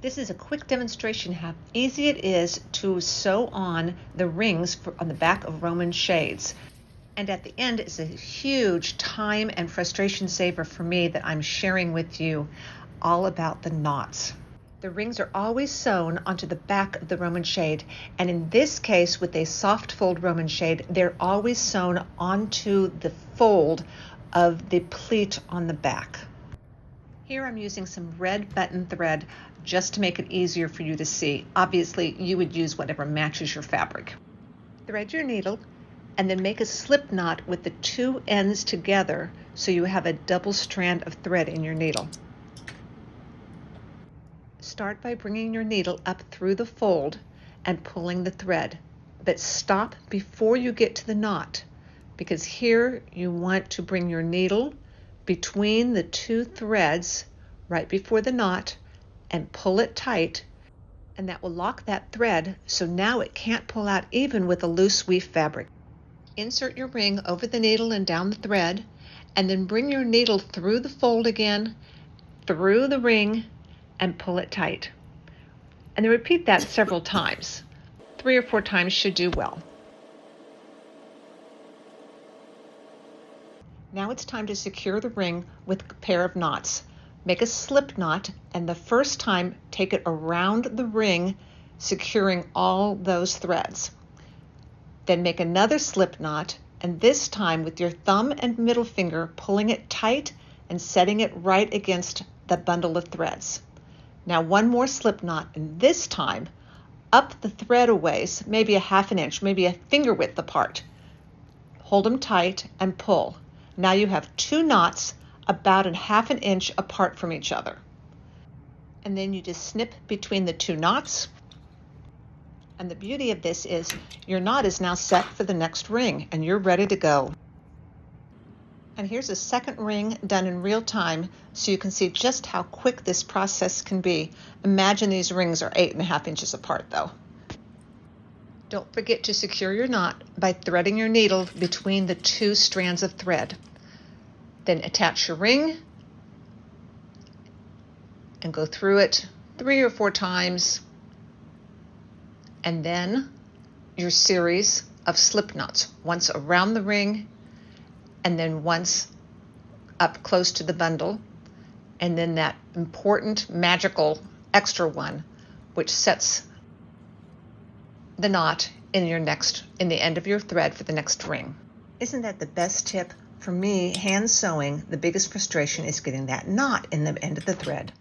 This is a quick demonstration how easy it is to sew on the rings on the back of Roman shades. And at the end, it's a huge time and frustration saver for me that I'm sharing with you all about the knots. The rings are always sewn onto the back of the Roman shade, and in this case with a soft fold Roman shade, they're always sewn onto the fold of the pleat on the back. Here I'm using some red button thread just to make it easier for you to see. Obviously, you would use whatever matches your fabric. Thread your needle and then make a slip knot with the two ends together so you have a double strand of thread in your needle. Start by bringing your needle up through the fold and pulling the thread, but stop before you get to the knot, because here you want to bring your needle between the two threads right before the knot and pull it tight, and that will lock that thread so now it can't pull out even with a loose weave fabric. Insert your ring over the needle and down the thread, and then bring your needle through the fold again, through the ring, and pull it tight. And then repeat that several times. 3 or 4 times should do well. Now it's time to secure the ring with a pair of knots. Make a slip knot, and the first time take it around the ring, securing all those threads. Then make another slip knot, and this time with your thumb and middle finger pulling it tight and setting it right against the bundle of threads. Now one more slip knot, and this time up the thread a ways, maybe a half an inch, maybe a finger width apart. Hold them tight and pull. Now you have 2 knots about a half an inch apart from each other. And then you just snip between the 2 knots. And the beauty of this is your knot is now set for the next ring and you're ready to go. And here's a second ring done in real time so you can see just how quick this process can be. Imagine these rings are 8.5 inches apart though. Don't forget to secure your knot by threading your needle between the 2 strands of thread. Then attach your ring and go through it 3 or 4 times, and then your series of slip knots, once around the ring and then once up close to the bundle, and then that important magical extra one which sets the knot in the end of your thread for the next ring. Isn't that the best tip? For me, hand sewing, the biggest frustration is getting that knot in the end of the thread.